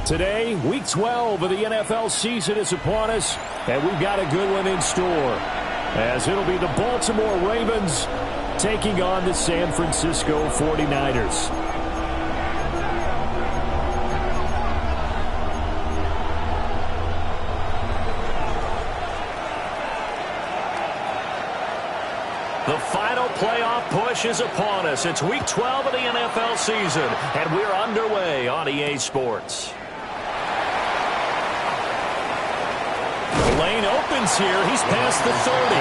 Today, Week 12 of the NFL season is upon us, and we've got a good one in store, as it'll be the Baltimore Ravens taking on the San Francisco 49ers. The final playoff push is upon us. It's Week 12 of the NFL season, and we're underway on EA Sports. The lane opens here. He's past the 30.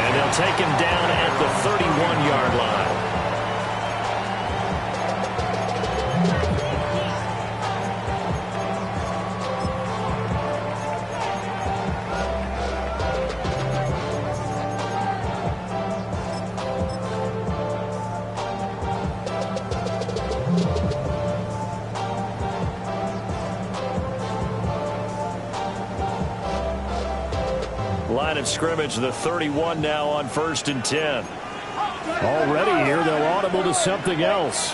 And they'll take him down at the 31-yard line. Line of scrimmage, the 31 now on 1st and 10. Already here, they'll audible to something else.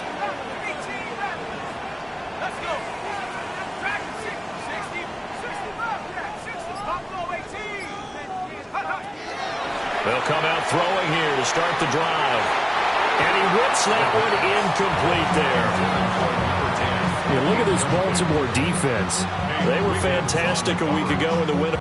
They'll come out throwing here to start the drive. And he whips that one incomplete there. Yeah, look at this Baltimore defense. They were fantastic a week ago in the win.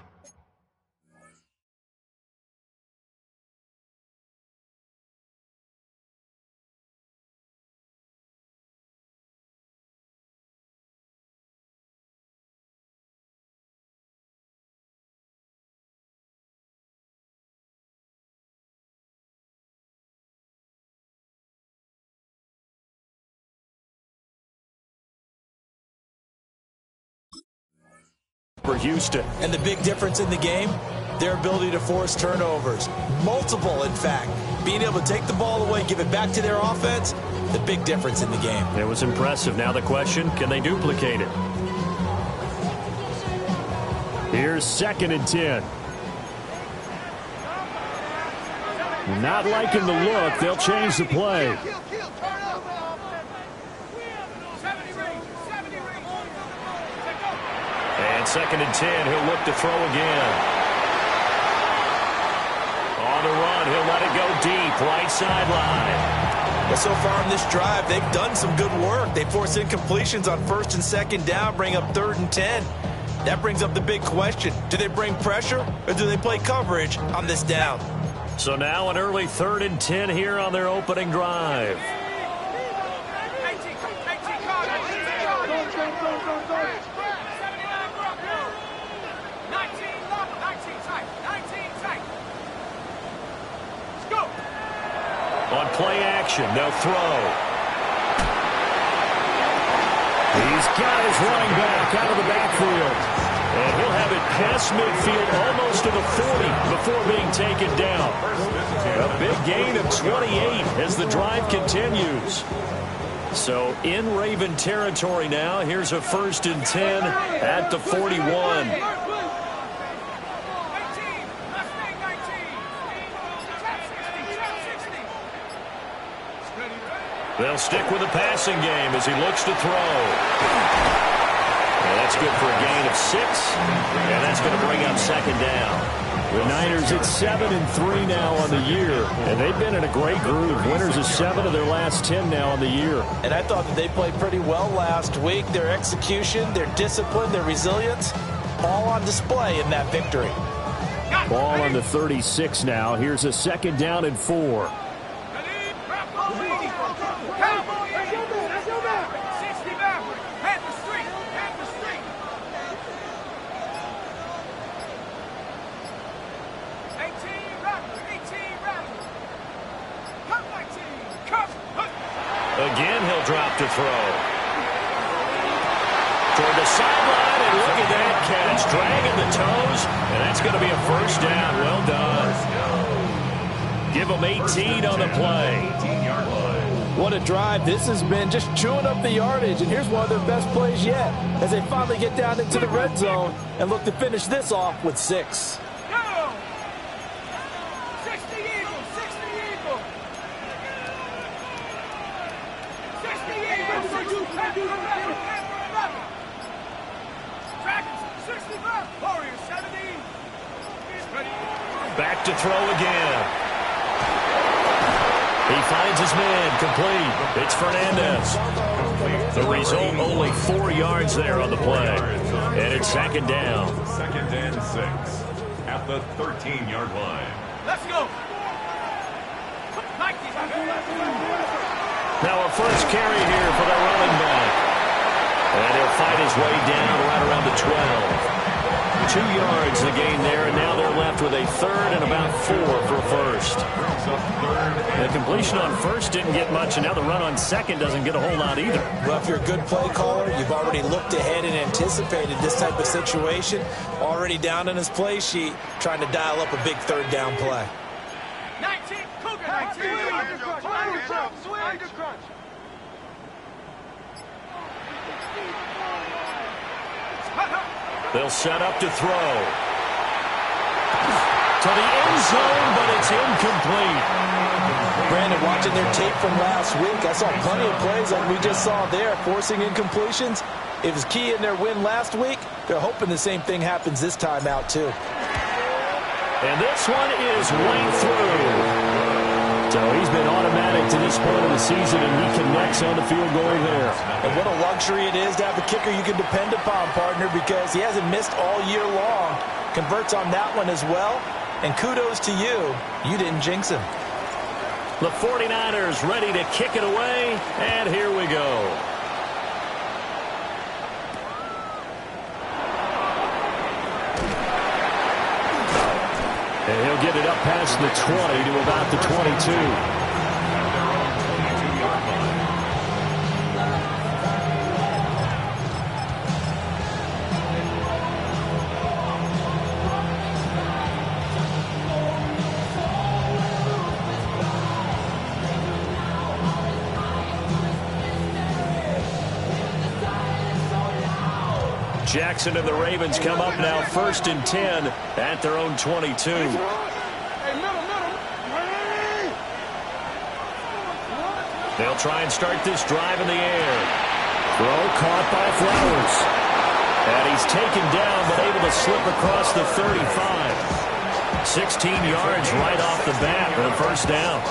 For Houston. And the big difference in the game, their ability to force turnovers. Multiple, in fact. Being able to take the ball away, give it back to their offense, the big difference in the game. It was impressive. Now the question, can they duplicate it? Here's 2nd and 10. Not liking the look. They'll change the play. And 2nd and 10, he'll look to throw again. On the run, he'll let it go deep, right sideline. Well, so far in this drive, they've done some good work. They force incompletions on 1st and 2nd down, bring up 3rd and 10. That brings up the big question. Do they bring pressure, or do they play coverage on this down? So now an early 3rd and 10 here on their opening drive. On play action, they'll throw. He's got his running back out of the backfield. And he'll have it past midfield, almost to the 40 before being taken down. A big gain of 28 as the drive continues. So in Raven territory now, here's a 1st and 10 at the 41. They'll stick with the passing game as he looks to throw. And that's good for a gain of 6. And that's going to bring up 2nd down. The Niners at 7-3 now on the year. And they've been in a great groove. Winners of 7 of their last 10 now on the year. And I thought that they played pretty well last week. Their execution, their discipline, their resilience, all on display in that victory. Ball on the 36 now. Here's a 2nd down and 4. Again, he'll drop to throw. Toward the sideline, and look at that catch. Dragging the toes, and that's going to be a 1st down. Well done. Give them 18 on the play. What a drive this has been, just chewing up the yardage. And here's one of their best plays yet, as they finally get down into the red zone and look to finish this off with 6. Back to throw again. He finds his man, complete. It's Fernandez. The result, only 4 yards there on the play. And it's second down. 2nd and 6 at the 13-yard line. Let's go. Now a first carry here for the running back. And he'll fight his way down right around the 12. 2 yards the gain there, and now they're left with a third and about 4 for a first. The completion on first didn't get much, and now the run on second doesn't get a whole lot either. Well, if you're a good play caller, you've already looked ahead and anticipated this type of situation. Already down on his play sheet, trying to dial up a big third down play. 19, Cougar 19. Under crunch. They'll set up to throw. To the end zone, but it's incomplete. Brandon, watching their tape from last week, I saw plenty of plays like we just saw there, forcing incompletions. It was key in their win last week. They're hoping the same thing happens this time out, too. And this one is way through. So he's been automatic to this point of the season, and he connects on the field goal there. And what a luxury it is to have a kicker you can depend upon, partner, because he hasn't missed all year long. Converts on that one as well. And kudos to you. You didn't jinx him. The 49ers ready to kick it away, and here we go. And he'll get it up past the 20 to about the 22. Jackson and the Ravens come up now 1st and 10 at their own 22. They'll try and start this drive in the air. Throw caught by Flowers. And he's taken down but able to slip across the 35. 16 yards right off the bat for the first down.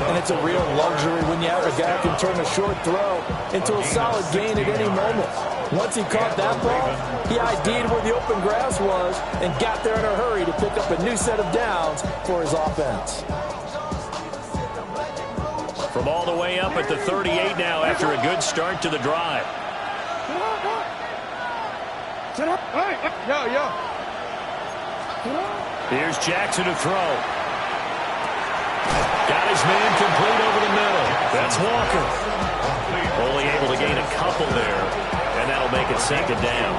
And it's a real luxury when you have a guy who can turn a short throw into a solid gain at any moment. Once he caught that ball, he ID'd where the open grass was and got there in a hurry to pick up a new set of downs for his offense. From all the way up at the 38 now after a good start to the drive. Here's Jackson to throw. Got his man complete over the middle. That's Walker. Only able to gain a couple there, and that'll make it second down.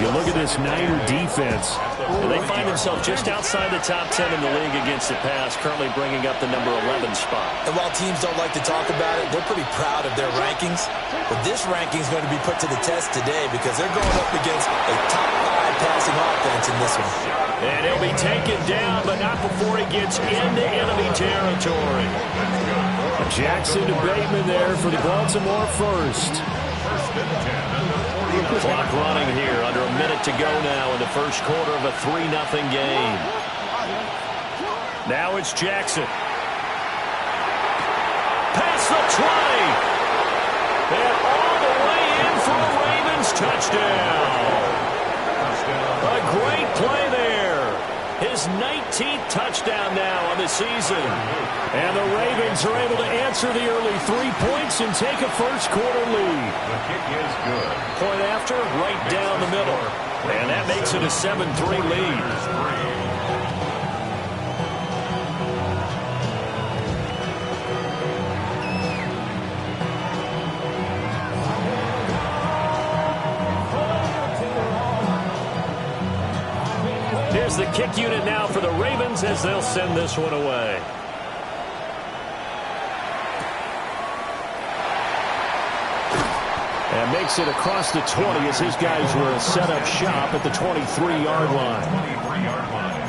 You look at this Niner defense, and they find themselves just outside the top 10 in the league against the pass, currently bringing up the number 11 spot. And while teams don't like to talk about it, they're pretty proud of their rankings. But this ranking is going to be put to the test today because they're going up against a top 5 passing offense in this one. And he'll be taken down, but not before he gets into enemy territory. Jackson to Bateman there for the Baltimore first. Clock running here, under a minute to go now in the first quarter of a 3-0 game. Now it's Jackson. Past the 20. And all the way in for a Ravens touchdown. A great play there. His 19th touchdown now on the season. And the Ravens are able to answer the early 3 points and take a first quarter lead. The kick is good. Point after, right down the middle. And that makes it a 7-3 lead. Here's the kick unit now for the Ravens as they'll send this one away. And makes it across the 20 as his guys were set up shop at the 23-yard line. 23-yard line.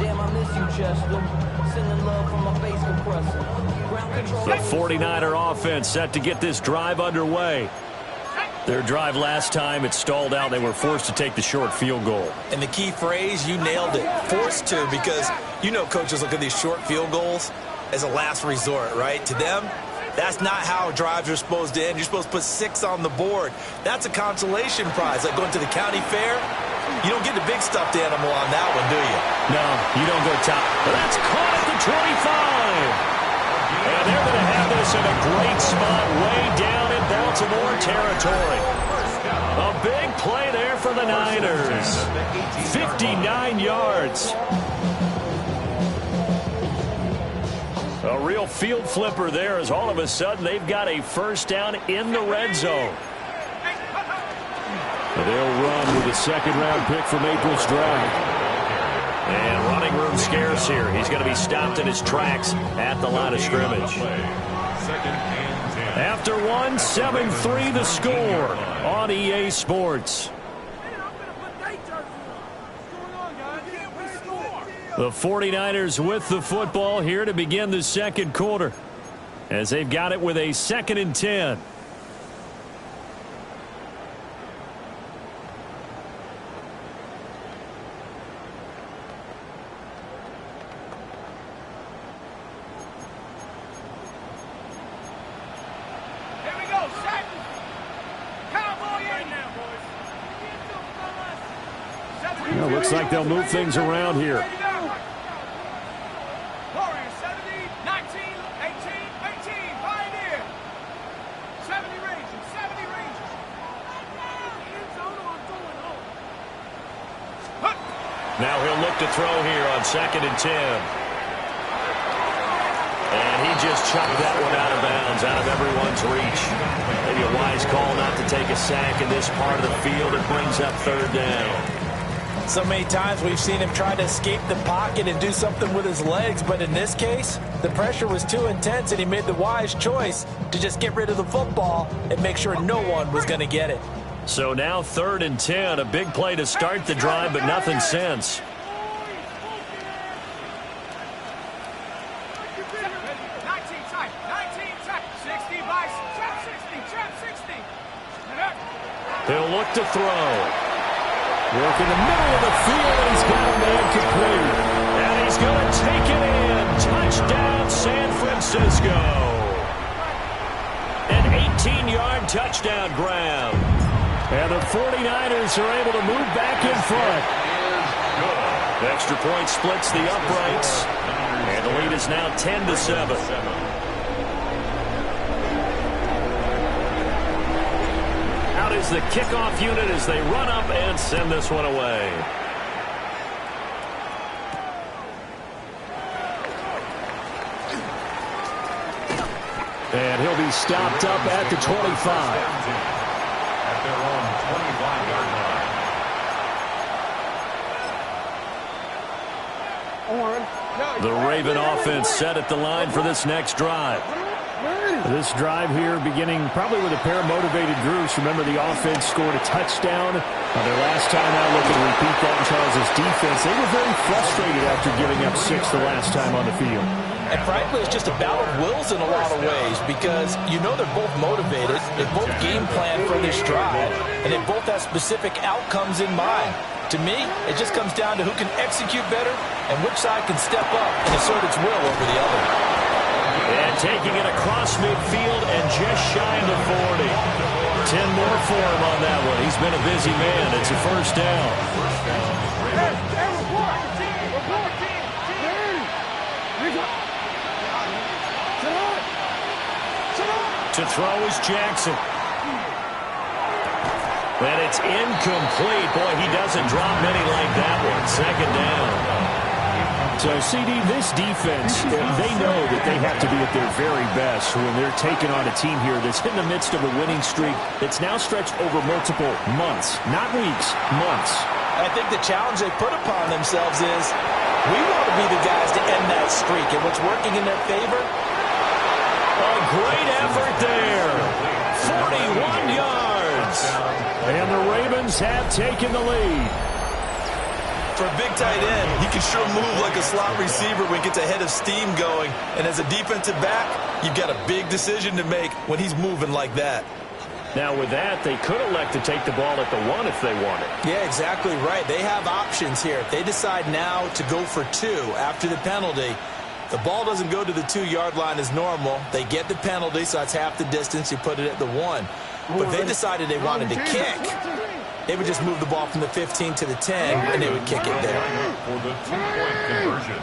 Damn, I miss you, Chester. Sending love from my face compressor. Ground The 49er offense set to get this drive underway. Their drive last time, it stalled out. They were forced to take the short field goal. And the key phrase, you nailed it. Forced to, because you know coaches look at these short field goals as a last resort, right? To them, that's not how drives are supposed to end. You're supposed to put 6 on the board. That's a consolation prize. Like going to the county fair, you don't get the big stuffed animal on that one, do you? No, you don't go top. But that's caught at the 25. And they're going to have this in a great spot way down in Baltimore territory. A big play there for the Niners. 59 yards. A real field flipper there as all of a sudden they've got a first down in the red zone. They'll run with a second-round pick from April's draft. And running room scarce here. He's going to be stopped in his tracks at the line of scrimmage. After one, 7-3 the score on EA Sports. The 49ers with the football here to begin the second quarter, as they've got it with a 2nd and 10. Well, looks like they'll move things around here. Now he'll look to throw here on 2nd and 10. And he just chucked that one out of bounds, out of everyone's reach. Maybe a wise call not to take a sack in this part of the field. It brings up 3rd down. So many times we've seen him try to escape the pocket and do something with his legs, but in this case, the pressure was too intense and he made the wise choice to just get rid of the football and make sure no one was going to get it. So now 3rd and 10, a big play to start the drive, but nothing since. He'll look to throw. Work in the middle of the field, and he's got a man complete. And he's going to take it in. Touchdown, San Francisco. An 18-yard touchdown grab. And the 49ers are able to move back in front. The extra point splits the uprights. And the lead is now 10-7. Is the kickoff unit as they run up and send this one away. And he'll be stopped up at the 25. At their own 25-yard line. The Raven offense set at the line for this next drive. This drive here beginning probably with a pair of motivated groups. Remember, the offense scored a touchdown their last time out. Looking to repeat that in Charles' defense. They were very frustrated after giving up 6 the last time on the field. And frankly, it's just a battle of wills in a lot of ways, because you know they're both motivated, they both game plan for this drive, and they both have specific outcomes in mind. To me, it just comes down to who can execute better and which side can step up and assert its will over the other. And taking it across midfield and just shy of the 40. 10 more for him on that one. He's been a busy man. It's a first down. To throw is Jackson. And it's incomplete. Boy, he doesn't drop many like that one. 2nd down. So, CD, this defense, they know that they have to be at their very best when they're taking on a team here that's in the midst of a winning streak that's now stretched over multiple months, not weeks, months. I think the challenge they put upon themselves is, we want to be the guys to end that streak, and what's working in their favor? A great effort there. 41 yards. And the Ravens have taken the lead. For a big tight end, he can sure move like a slot receiver when he gets a head of steam going. And as a defensive back, You've got a big decision to make when he's moving like that. Now with that, they could elect to take the ball at the 1 if they wanted. Yeah, exactly right. They have options here. If they decide now to go for 2 after the penalty, the ball doesn't go to the 2-yard line as normal. They get the penalty, so that's half the distance. You put it at the 1. But if they decided they wanted to kick, they would just move the ball from the 15 to the 10, and they would kick it there. For the 2-point conversion.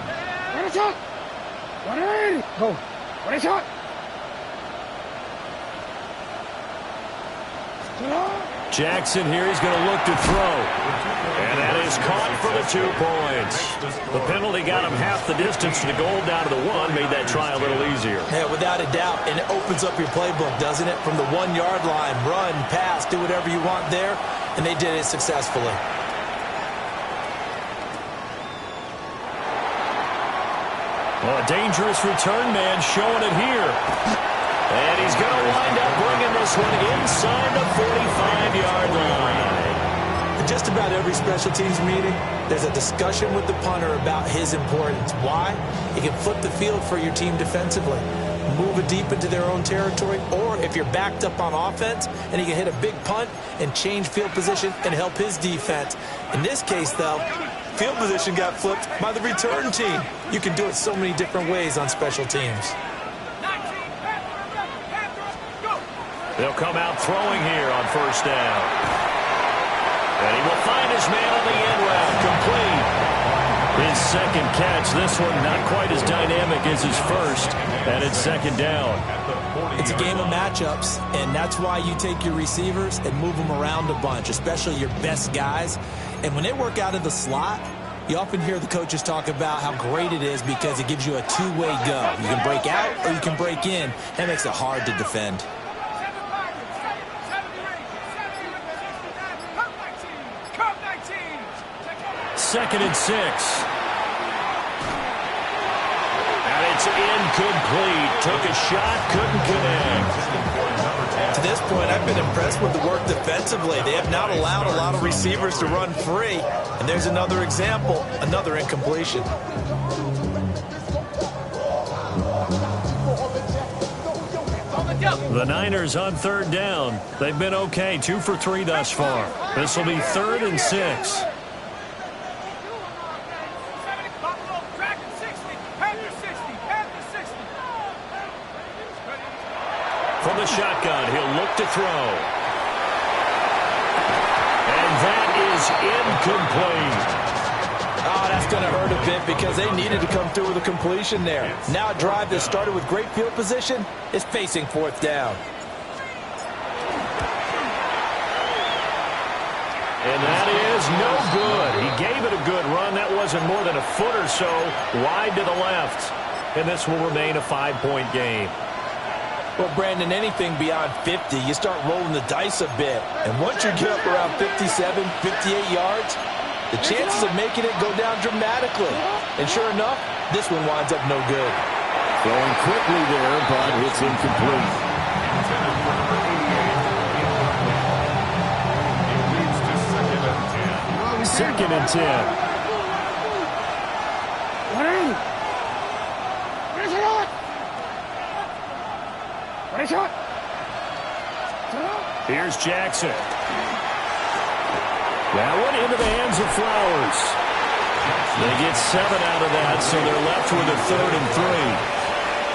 Jackson here, he's going to look to throw. And that is caught for the 2 points. The penalty got him half the distance to the goal down to the 1, made that try a little easier. Yeah, without a doubt, and it opens up your playbook, doesn't it? From the 1-yard line, run, pass, do whatever you want there, and they did it successfully. Well, a dangerous return man showing it here. And he's going to wind up bringing this one inside the 45-yard line. In just about every special teams meeting, there's a discussion with the punter about his importance. Why? He can flip the field for your team defensively, move it deep into their own territory, or if you're backed up on offense, and he can hit a big punt and change field position and help his defense. In this case, though, field position got flipped by the return team. You can do it so many different ways on special teams. They'll come out throwing here on first down. And he will find his man on the end route, complete. His second catch, this one not quite as dynamic as his first, and it's second down. It's a game of matchups, and that's why you take your receivers and move them around a bunch, especially your best guys. And when they work out of the slot, you often hear the coaches talk about how great it is because it gives you a two-way go. You can break out or you can break in. That makes it hard to defend. Second and 6. And it's incomplete. Took a shot, couldn't connect. To this point, I've been impressed with the work defensively. They have not allowed a lot of receivers to run free. And there's another example, another incompletion. The Niners on third down. They've been okay, 2 for 3 thus far. This will be 3rd and 6. From the shotgun, he'll look to throw. And that is incomplete. Oh, that's going to hurt a bit because they needed to come through with a completion there. Now a drive that started with great field position is facing 4th down. And that is no good. He gave it a good run. That wasn't more than a foot or so wide to the left. And this will remain a 5-point game. Well, Brandon, anything beyond 50, you start rolling the dice a bit. And once you get up around 57, 58 yards, the chances of making it go down dramatically. And sure enough, this one winds up no good. Throwing quickly there, but it's incomplete. Second and 10. Here's Jackson. That one into the hands of Flowers. They get 7 out of that, so they're left with a 3rd and 3.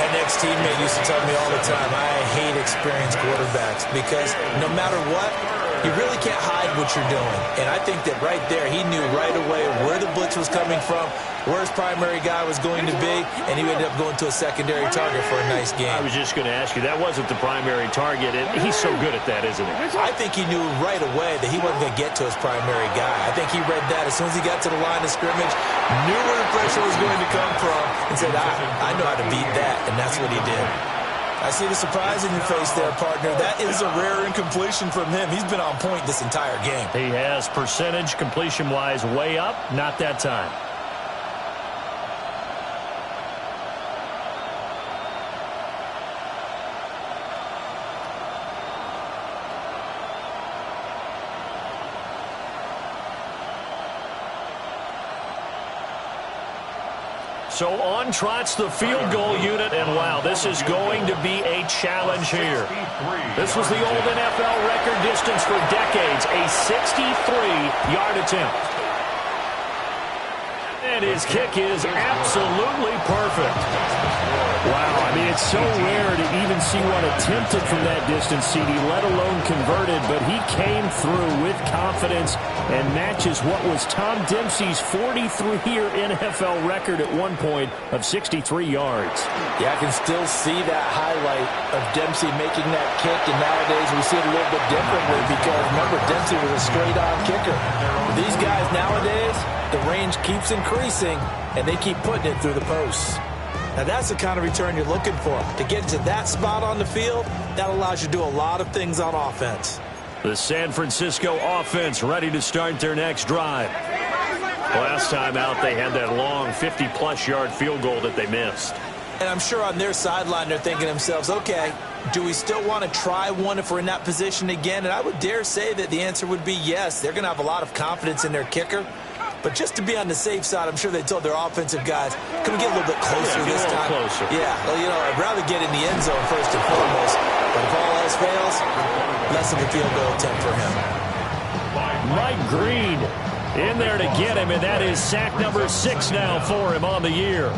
An ex-teammate used to tell me all the time, I hate experienced quarterbacks because no matter what, you really can't hide what you're doing. And I think that right there, he knew right away where the blitz was coming from, where his primary guy was going to be, and he ended up going to a secondary target for a nice game. I was just going to ask you, that wasn't the primary target. He's so good at that, isn't he? I think he knew right away that he wasn't going to get to his primary guy. I think he read that as soon as he got to the line of scrimmage, knew where the pressure was going to come from, and said, I know how to beat that, and that's what he did. I see the surprise in your face there, partner. That is a rare incompletion from him. He's been on point this entire game. He has percentage completion-wise way up, not that time. So on trots the field goal unit, and wow, this is going to be a challenge here. This was the old NFL record distance for decades, a 63-yard attempt. And his kick is absolutely perfect. Wow, I mean, it's so rare to even see one attempted from that distance, CD, let alone converted, but he came through with confidence and matches what was Tom Dempsey's 43-year NFL record at one point of 63 yards. Yeah, I can still see that highlight of Dempsey making that kick, and nowadays we see it a little bit differently because, remember, Dempsey was a straight-on kicker. But these guys nowadays, the range keeps increasing, and they keep putting it through the posts. Now, that's the kind of return you're looking for. To get to that spot on the field, that allows you to do a lot of things on offense. The San Francisco offense ready to start their next drive. Last time out, they had that long 50-plus yard field goal that they missed. And I'm sure on their sideline they're thinking to themselves, okay, do we still want to try one if we're in that position again? And I would dare say that the answer would be yes. They're going to have a lot of confidence in their kicker. But just to be on the safe side, I'm sure they told their offensive guys, can we get a little bit closer this time? Closer. Yeah, well, you know, I'd rather get in the end zone first and foremost. But if all else fails, less of a field goal attempt for him. Mike Green in there to get him, and that is sack number 6 now for him on the year.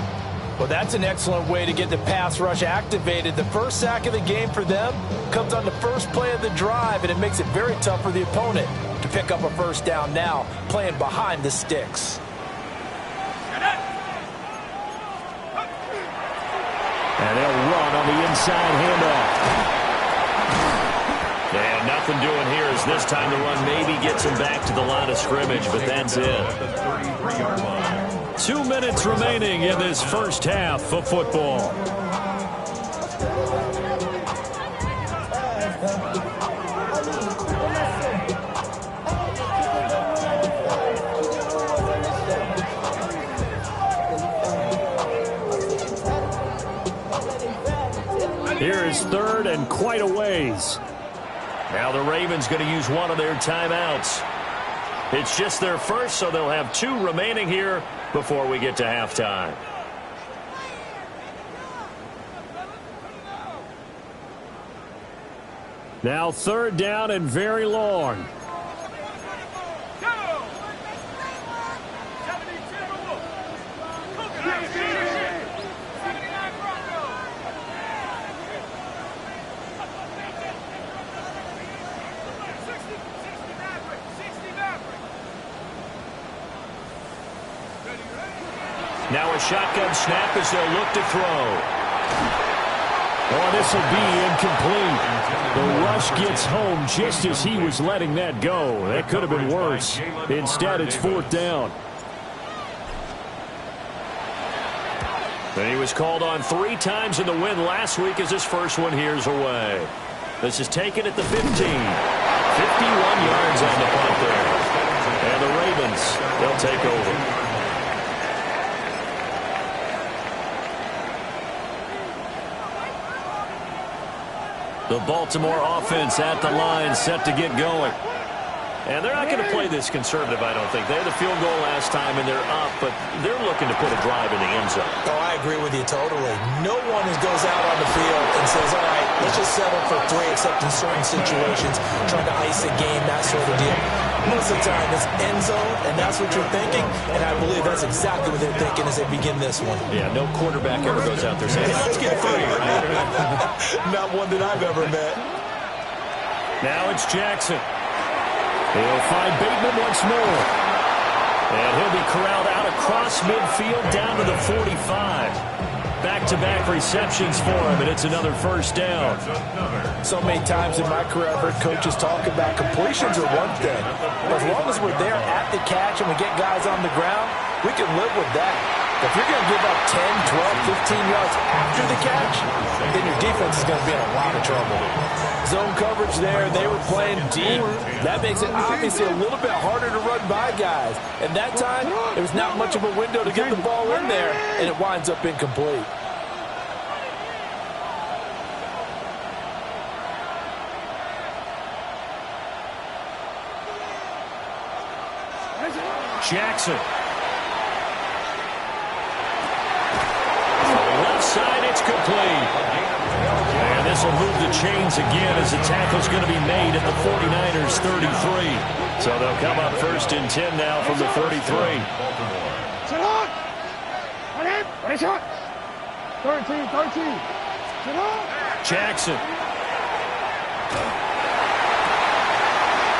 Well, that's an excellent way to get the pass rush activated. The first sack of the game for them comes on the first play of the drive, and it makes it very tough for the opponent to pick up a first down now, playing behind the sticks. And they'll run on the inside handoff. And nothing doing here as this time the run maybe gets him back to the line of scrimmage, but that's it. 2 minutes remaining in this first half of football. Here is third and quite a ways. Now the Ravens going to use one of their timeouts. It's just their first, so they'll have 2 remaining here before we get to halftime. Now third down and very long. Now a shotgun snap as they'll look to throw. Oh, this will be incomplete. The rush gets home just as he was letting that go. That could have been worse. Instead, it's fourth down. And he was called on 3 times in the win last week as his first one here's away. This is taken at the 15. 51 yards on the punt there. And the Ravens, they'll take over. The Baltimore offense at the line, set to get going. And they're not going to play this conservative, I don't think. They had the field goal last time, and they're up, but they're looking to put a drive in the end zone. Oh, I agree with you totally. No one goes out on the field and says, all right, let's just settle for 3, except in certain situations, trying to ice a game, that sort of deal. Most of the time, it's end zone, and that's what you're thinking, and I believe that's exactly what they're thinking as they begin this one. Yeah, no quarterback ever goes out there saying, hey, let's get 3, right? Not one that I've ever met. Now it's Jackson. He'll find Bateman once more. And he'll be corralled out across midfield down to the 45. Back-to-back receptions for him, and it's another first down. So many times in my career, I've heard coaches talk about completions are one thing. But as long as we're there at the catch and we get guys on the ground, we can live with that. If you're going to give up 10, 12, 15 yards after the catch, then your defense is going to be in a lot of trouble. Zone coverage there. They were playing deep. That makes it obviously a little bit harder to run by guys. And that time, there was not much of a window to get the ball in there, and it winds up incomplete. Jackson. This will move the chains again as the tackle's going to be made at the 49ers 33. So they'll come up 1st and 10 now from the 33. Sit on! On him! On his shot! 13. Sit on! Jackson.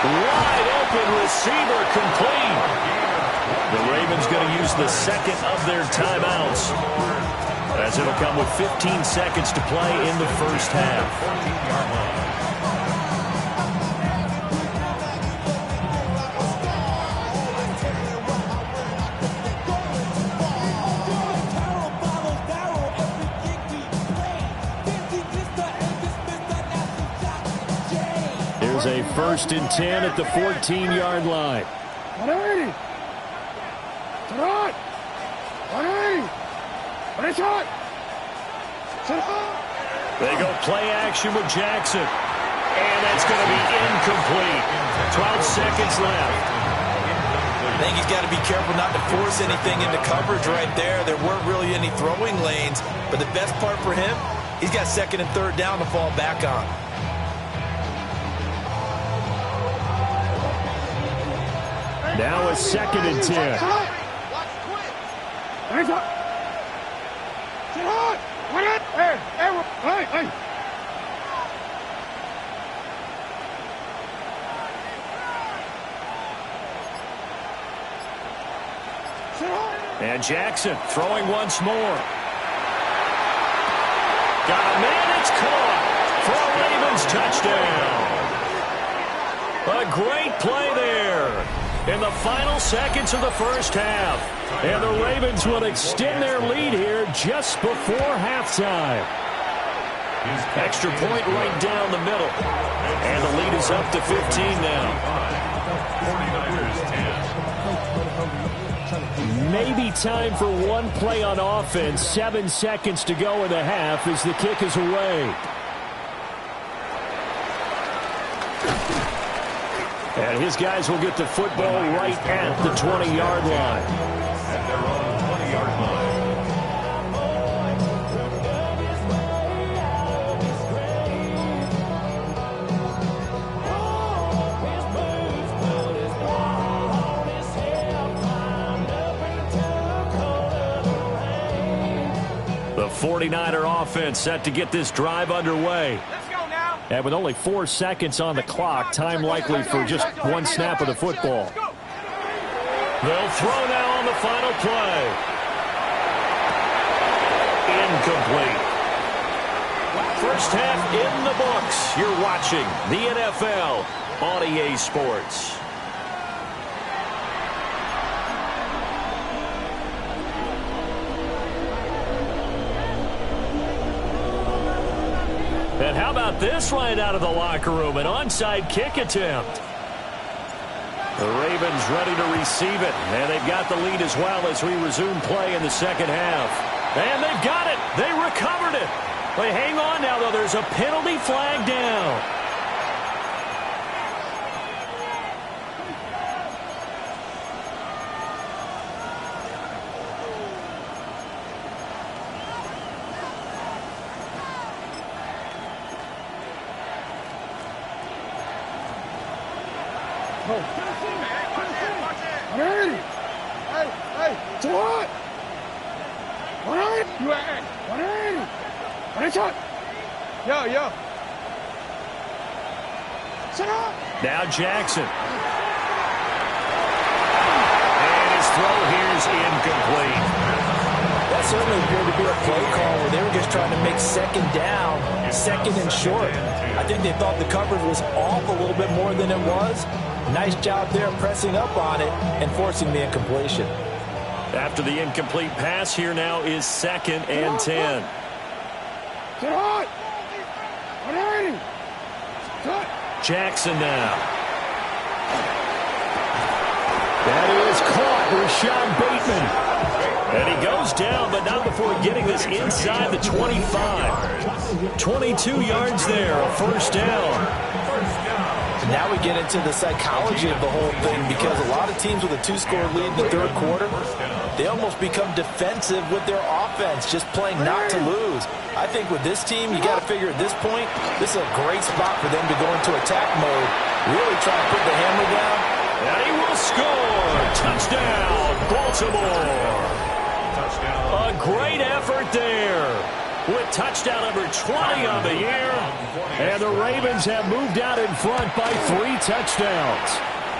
Wide open receiver complete. The Ravens going to use the second of their timeouts, as it'll come with 15 seconds to play in the first half. Here's a 1st and 10 at the 14-yard line. 180! Sit on! 180! On his shot! Sit on! They go play action with Jackson. And that's going to be incomplete. 12 seconds left. I think he's got to be careful not to force anything into coverage right there. There weren't really any throwing lanes. But the best part for him, he's got 2nd and 3rd down to fall back on. Now a 2nd and 10. Sit on! Hey! And Jackson throwing once more. Got a man, it's caught for a Ravens touchdown. A great play there in the final seconds of the first half. And the Ravens will extend their lead here just before halftime. Extra point right down the middle. And the lead is up to 15 now. 49ers 10. Maybe time for one play on offense. 7 seconds to go in the half as the kick is away. And his guys will get the football right at the 20-yard line. At their own 20-yard line. The 49er offense set to get this drive underway. Let's go now! And with only 4 seconds on the clock, time likely for just one snap of the football. They'll throw now on the final play. Incomplete. First half in the books. You're watching the NFL on EA Sports. And how about this right out of the locker room? An onside kick attempt. The Ravens ready to receive it. And they've got the lead as well as we resume play in the second half. And they've got it. They recovered it. They hang on now, though. There's a penalty flag down. Hey! To what? 180! You at 180! On his shot! Yo! Sit up! Now Jackson. And his throw here is incomplete. That certainly appeared to be a play call where they were just trying to make 2nd down, 2nd and short. I think they thought the coverage was off a little bit more than it was. Nice job there pressing up on it and forcing the incompletion. After the incomplete pass, here now is 2nd and 10. Get hot! 180! Cut! Jackson now. That is caught. Rashad Bateman. And he goes down, but not before getting this inside the 25. 22 yards there, a first down. And now we get into the psychology of the whole thing, because a lot of teams with a 2-score lead in the third quarter, they almost become defensive with their offense, just playing not to lose. I think with this team, you got to figure at this point, this is a great spot for them to go into attack mode, really try to put the hammer down. And he will score. Touchdown, Baltimore. A great effort there, with touchdown number 20 on the year. And the Ravens have moved out in front by 3 touchdowns.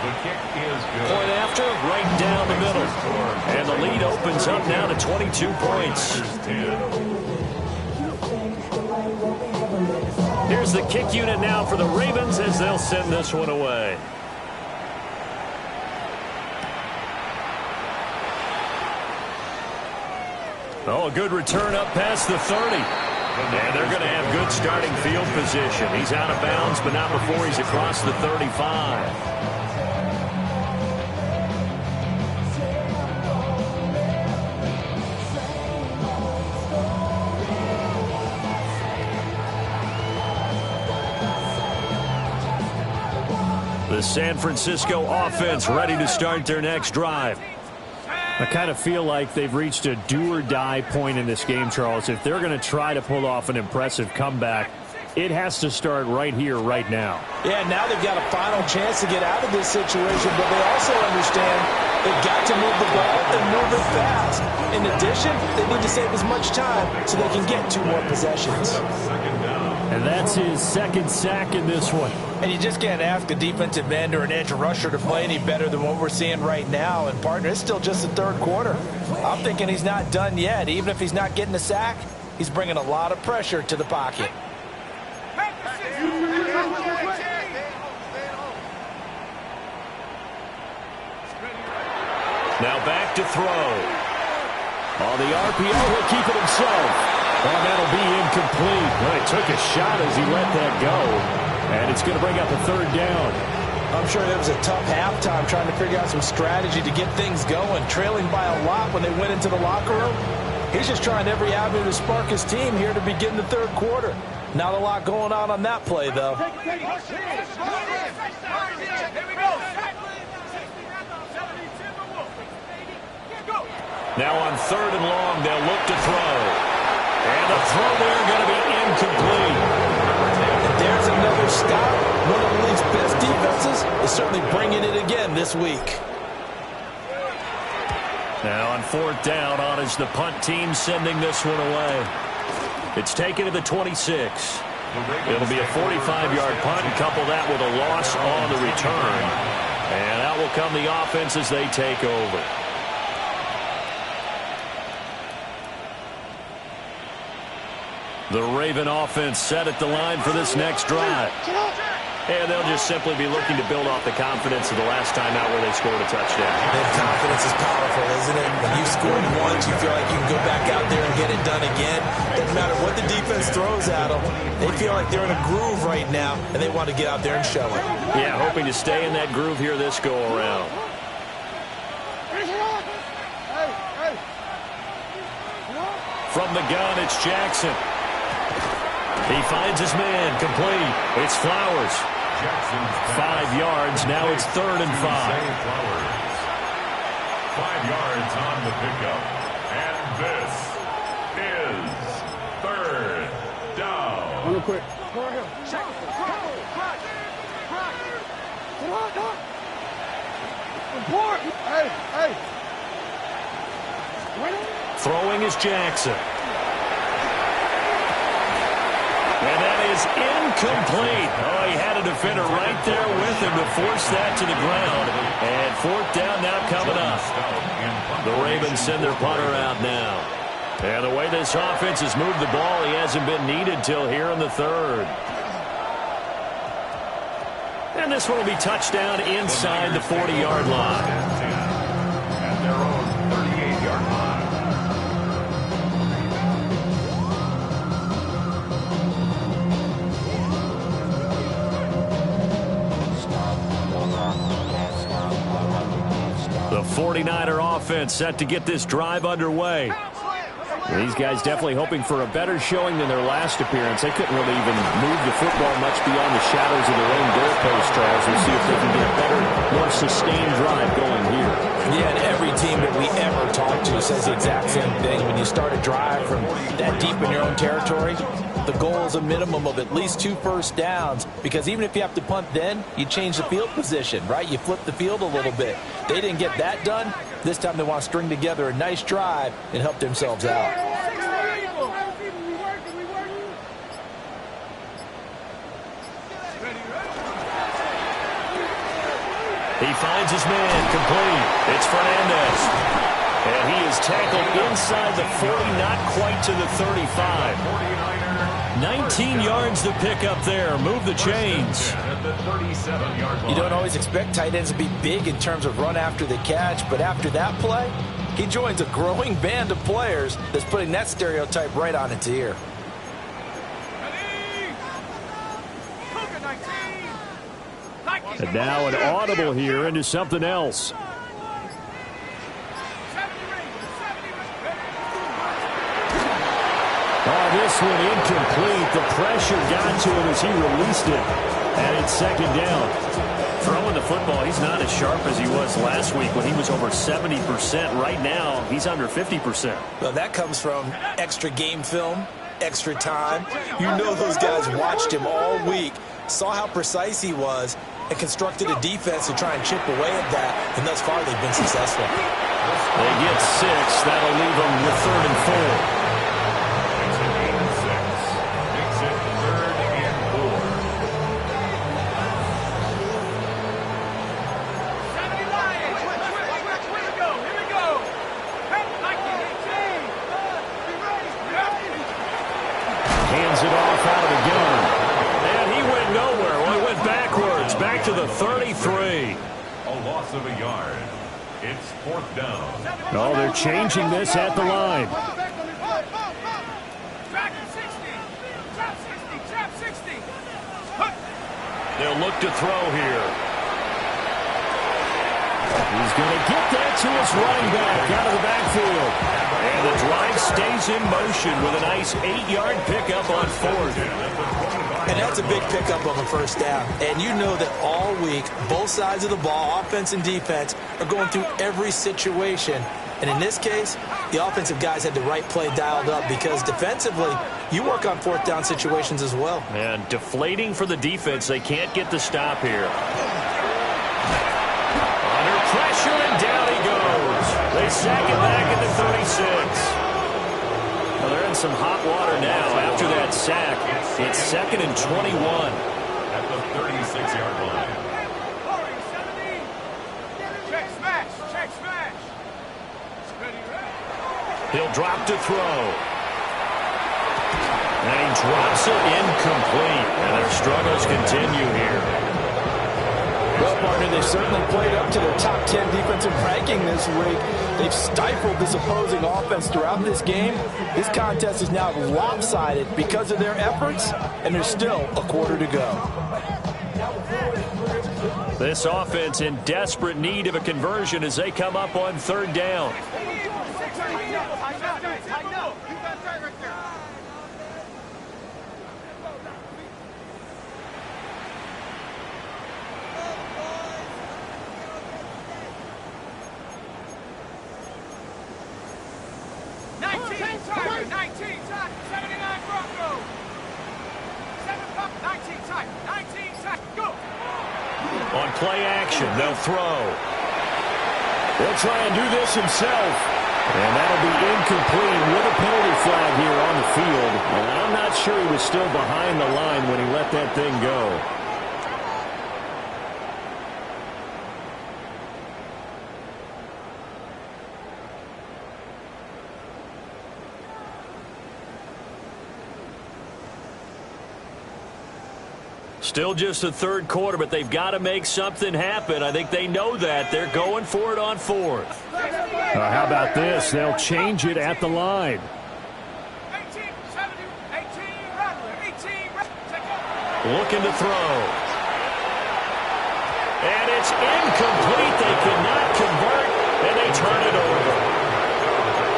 The kick is good. Point after, right down the middle. And the lead opens up now to 22 points. Here's the kick unit now for the Ravens as they'll send this one away. Oh, a good return up past the 30. And they're going to have good starting field position. He's out of bounds, but not before he's across the 35. The San Francisco offense ready to start their next drive. I kind of feel like they've reached a do-or-die point in this game, Charles. If they're going to try to pull off an impressive comeback, it has to start right here, right now. Yeah, now they've got a final chance to get out of this situation, but they also understand they've got to move the ball and move it fast. In addition, they need to save as much time so they can get 2 more possessions. And that's his second sack in this one. And you just can't ask a defensive end or an edge rusher to play any better than what we're seeing right now. And, partner, it's still just the third quarter. I'm thinking he's not done yet. Even if he's not getting a sack, he's bringing a lot of pressure to the pocket. Now back to throw. On the RPO, he'll keep it himself. And that'll be incomplete. Well, he took a shot as he let that go. And it's going to bring up a third down. I'm sure it was a tough halftime trying to figure out some strategy to get things going. Trailing by a lot when they went into the locker room. He's just trying every avenue to spark his team here to begin the third quarter. Not a lot going on that play, though. Now on 3rd and long, they'll look to throw. And the throw there going to be incomplete. And there's another stop. One of the league's best defenses is certainly bringing it again this week. Now on 4th down, on is the punt team sending this one away. It's taken to the 26. It'll be a 45-yard punt, and couple that with a loss on the return. And out will come the offense as they take over. The Raven offense set at the line for this next drive. And they'll just simply be looking to build off the confidence of the last time out where they scored a touchdown. That confidence is powerful, isn't it? When you scored once, you feel like you can go back out there and get it done again. Doesn't matter what the defense throws at them. They feel like they're in a groove right now, and they want to get out there and show it. Yeah, hoping to stay in that groove here this go-around. From the gun, it's Jackson. He finds his man, complete. It's Flowers. 5 yards, now it's 3rd and 5. 5 yards on the pickup. And this is 3rd down. Real quick. Hey. Throwing is Jackson. And that is incomplete. Oh, he had a defender right there with him to force that to the ground. And 4th down now coming up. The Ravens send their punter out now. And the way this offense has moved the ball, he hasn't been needed till here in the 3rd. And this one will be touchdown inside the 40-yard line. At their own 38-yard line. The 49er offense set to get this drive underway. These guys definitely hoping for a better showing than their last appearance. They couldn't really even move the football much beyond the shadows of their own goalpost, Charles. We'll see if they can get a better, more sustained drive going here. Yeah, and every team that we ever talk to says the exact same thing. When you start a drive from that deep in your own territory, the goal is a minimum of at least 2 first downs, because even if you have to punt then, you change the field position, right? You flip the field a little bit. They didn't get that done. This time they want to string together a nice drive and help themselves out. He finds his man complete. It's Fernandez. And he is tackled inside the 40, not quite to the 35. 19 yards to pick up there. Move the chains. You don't always expect tight ends to be big in terms of run after the catch, but after that play, he joins a growing band of players that's putting that stereotype right on its ear. And now an audible here into something else. Oh, this one incomplete. The pressure got to him as he released it. And it's second down. Throwing the football, he's not as sharp as he was last week when he was over 70%. Right now, he's under 50%. Well, that comes from extra game film, extra time. You know those guys watched him all week, saw how precise he was, and constructed a defense to try and chip away at that, and thus far they've been successful. They get 6. That'll leave them with 3rd and 4. Hands it off out of the gun. And he went nowhere. Well, he went backwards, back to the 33. A loss of a yard. It's 4th down. Oh, they're changing this at the line. They'll look to throw here. He's going to get that to his running back out of the backfield. And the drive stays in motion with a nice 8-yard pickup on 4th. And that's a big pickup of a first down. And you know that all week, both sides of the ball, offense and defense, are going through every situation. And in this case, the offensive guys had the right play dialed up, because defensively, you work on 4th down situations as well. And deflating for the defense. They can't get the stop here. Under pressure, and down he goes. They sack it back at the 36. Well, they're in some hot water now after that sack. It's 2nd and 21. At the 36-yard line. He'll drop to throw. And he drops it incomplete. And their struggles continue here. Well, partner, they've certainly played up to their top 10 defensive ranking this week. They've stifled this opposing offense throughout this game. This contest is now lopsided because of their efforts, and there's still a quarter to go. This offense in desperate need of a conversion as they come up on 3rd down. On play action, they'll throw. He'll try and do this himself. And that'll be incomplete with a penalty flag here on the field. And I'm not sure he was still behind the line when he let that thing go. Still just the 3rd quarter, but they've got to make something happen. I think they know that. They're going for it on 4th. How about this? They'll change it at the line. Looking to throw. And it's incomplete. They cannot convert, and they turn it over.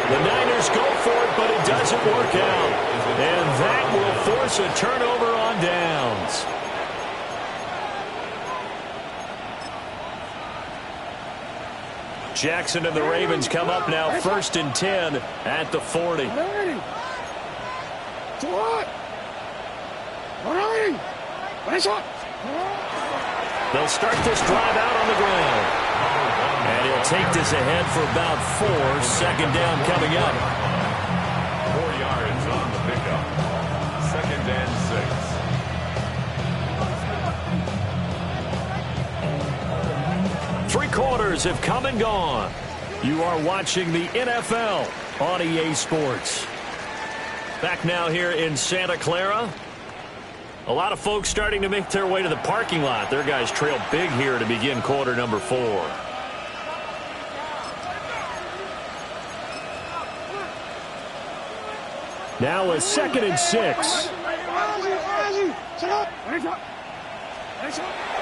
The Niners go for it, but it doesn't work out. And that will force a turnover on downs. Jackson and the Ravens come up now 1st and 10 at the 40. They'll start this drive out on the ground. And he'll take this ahead for about 4. 2nd down coming up. 4 yards on the pickup. 2nd and 6. 3 quarters have come and gone. You are watching the NFL on EA Sports. Back now here in Santa Clara. A lot of folks starting to make their way to the parking lot. Their guys trail big here to begin quarter number 4. Now a 2nd and 6.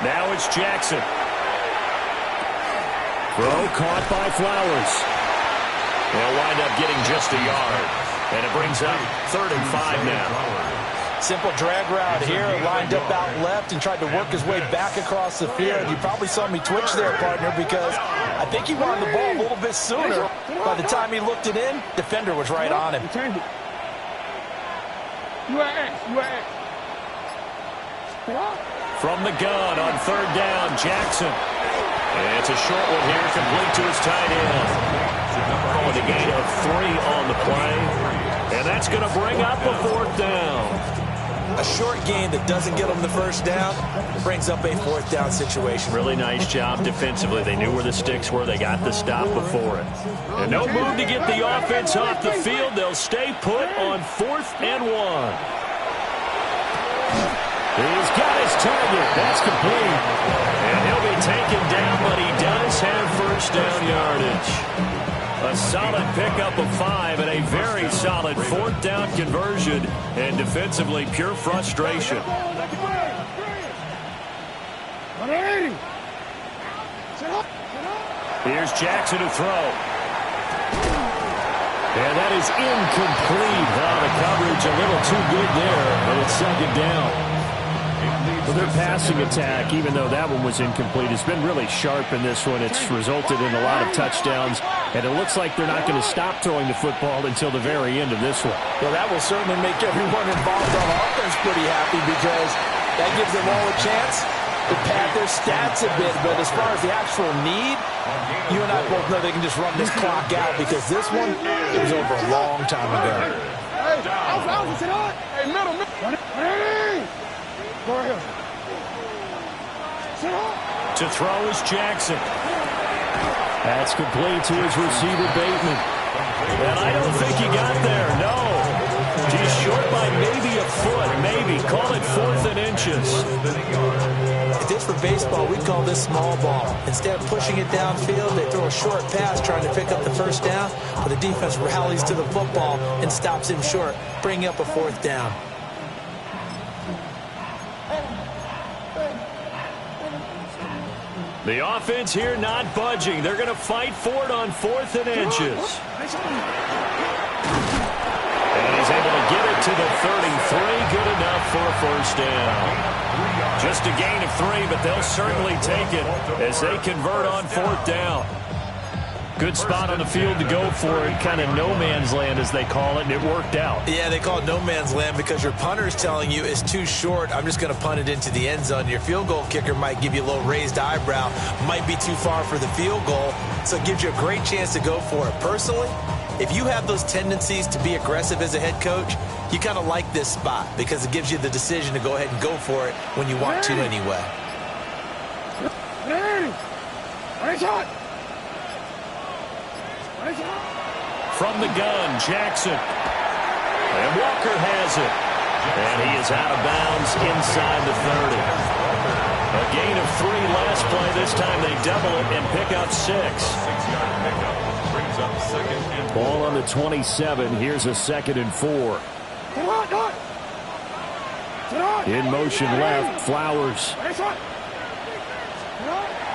Now it's Jackson. Throw caught by Flowers. They'll wind up getting just a yard. And it brings up 3rd and 5 now. Simple drag route here, lined up out left and tried to work his way back across the field. You probably saw me twitch there, partner, because I think he wanted the ball a little bit sooner. By the time he looked it in, defender was right on him. From the gun on 3rd down, Jackson. And it's a short one here, complete to his tight end. With a gain of 3 on the play. And that's going to bring up a 4th down. A short gain that doesn't get them the 1st down brings up a 4th down situation. Really nice job defensively. They knew where the sticks were. They got the stop before it. And no move to get the offense off the field. They'll stay put on 4th and 1. He's got his target. That's complete. And he'll be taken down, but he does have 1st down yardage. A solid pickup of 5 and a very solid 4th down conversion. And defensively, pure frustration. Here's Jackson to throw. And that is incomplete. The coverage a little too good there, but it's 2nd down. Well, their passing attack, even though that one was incomplete, has been really sharp in this one. It's resulted in a lot of touchdowns, and it looks like they're not going to stop throwing the football until the very end of this one. Well, that will certainly make everyone involved on offense pretty happy, because that gives them all a chance to pad their stats a bit. But as far as the actual need, you and I both know they can just run this clock out, because this one, it was over a long time ago. Hey, middle. Go ahead. To throw is Jackson. That's complete to his receiver, Bateman. And I don't think he got there, no. He's short by maybe a foot, maybe. Call it 4th and inches. If this were baseball, we'd call this small ball. Instead of pushing it downfield, they throw a short pass trying to pick up the 1st down, but the defense rallies to the football and stops him short, bringing up a 4th down. The offense here not budging. They're going to fight for it on 4th and inches. And he's able to get it to the 33. Good enough for a 1st down. Just a gain of 3, but they'll certainly take it as they convert on 4th down. Good spot on the field to go for it. Kind of no man's land, as they call it, and it worked out. Yeah, they call it no man's land because your punter's telling you it's too short. I'm just going to punt it into the end zone. Your field goal kicker might give you a little raised eyebrow. Might be too far for the field goal, so it gives you a great chance to go for it. Personally, if you have those tendencies to be aggressive as a head coach, you kind of like this spot because it gives you the decision to go ahead and go for it when you want to anyway. From the gun, Jackson. And Walker has it. And he is out of bounds inside the 30. A gain of 3 last play. This time they double it and pick up 6. 6-yard pickup brings up 2nd and 4. Ball on the 27. Here's a 2nd and 4. In motion left, Flowers.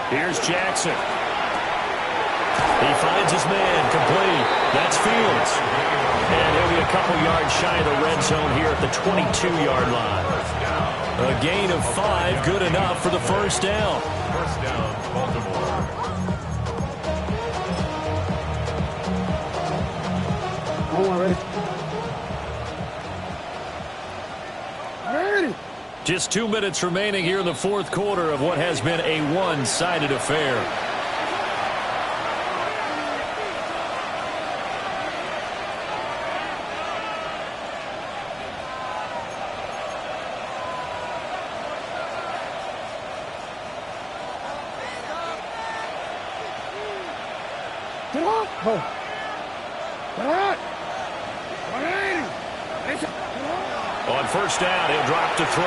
Here's Jackson. He finds his man, complete. That's Fields. And he'll be a couple yards shy of the red zone here at the 22-yard line. A gain of 5, good enough for the first down. First down, Baltimore. Ready. Just 2 minutes remaining here in the fourth quarter of what has been a one-sided affair. Get off. Go. Get out. 180. On first down, he'll drop to throw.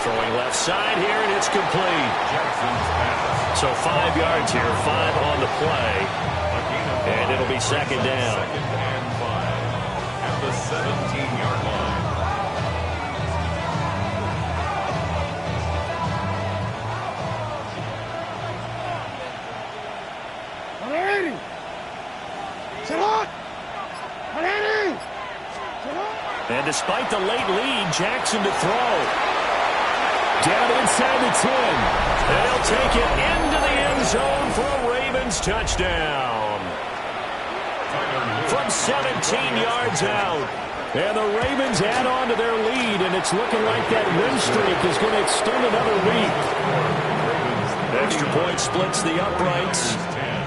Throwing left side here, and it's complete. So 5 yards here, 5 on the play. And it'll be second down. Second and 5 at the 17-yard line. And despite the late lead, Jackson to throw. Down inside the 10. And he'll take it into the end zone for a Ravens touchdown. From 17 yards out. And the Ravens add on to their lead, and it's looking like that win streak is going to extend another week. Extra point splits the uprights,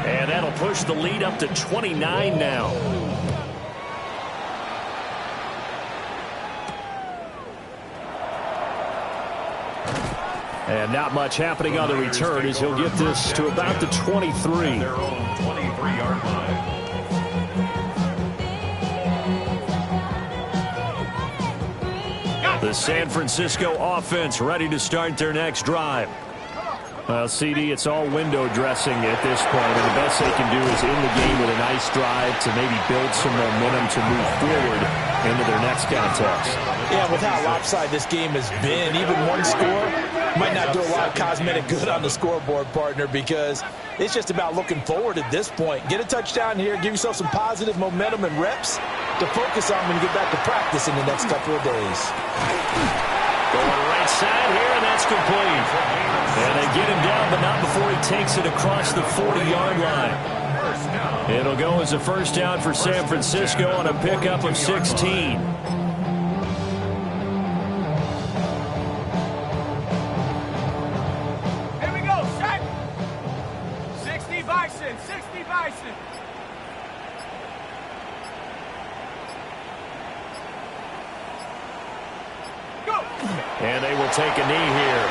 and that'll push the lead up to 29 now. And not much happening on the return as he'll get this to about the 23. Their own 23-yard line. The San Francisco offense ready to start their next drive. Well, CD, it's all window dressing at this point, and the best they can do is in the game with a nice drive to maybe build some momentum to move forward into their next contest. Yeah, with how lopsided this game has been, even one score might not do a lot of cosmetic good on the scoreboard, partner, because it's just about looking forward at this point. Get a touchdown here, give yourself some positive momentum and reps to focus on when you get back to practice in the next couple of days. Going right side here, and that's complete. And they get him down, but not before he takes it across the 40-yard line. It'll go as a first down for San Francisco on a pickup of 16. Here we go, set. 60 Bison, 60 Bison. And they will take a knee here.